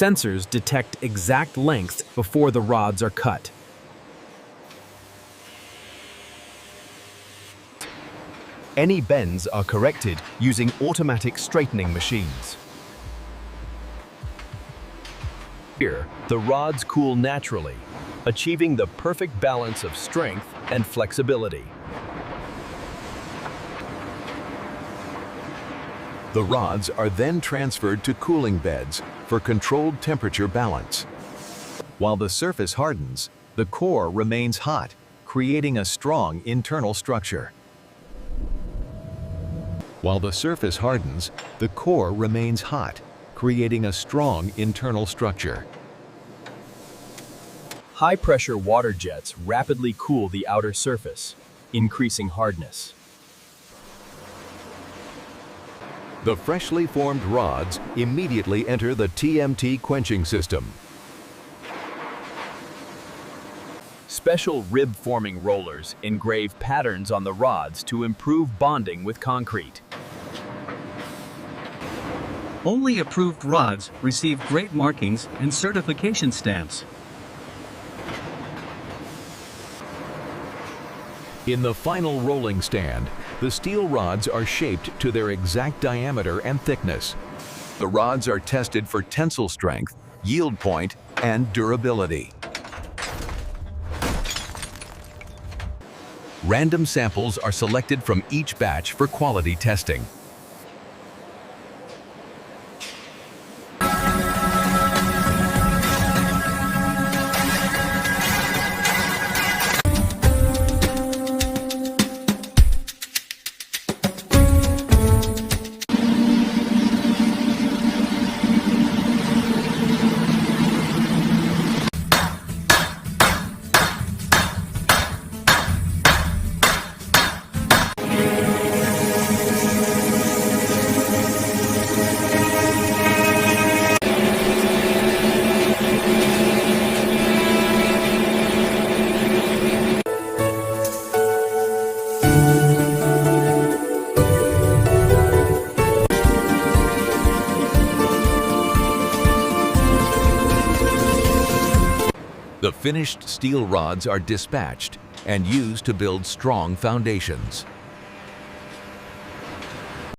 Sensors detect exact length before the rods are cut. Any bends are corrected using automatic straightening machines. Here, the rods cool naturally, achieving the perfect balance of strength and flexibility. The rods are then transferred to cooling beds for controlled temperature balance. While the surface hardens, the core remains hot, creating a strong internal structure. While the surface hardens, the core remains hot, creating a strong internal structure. High-pressure water jets rapidly cool the outer surface, increasing hardness. The freshly formed rods immediately enter the TMT quenching system. Special rib-forming rollers engrave patterns on the rods to improve bonding with concrete. Only approved rods receive great markings and certification stamps. In the final rolling stand, the steel rods are shaped to their exact diameter and thickness. The rods are tested for tensile strength, yield point, and durability. Random samples are selected from each batch for quality testing. The finished steel rods are dispatched and used to build strong foundations.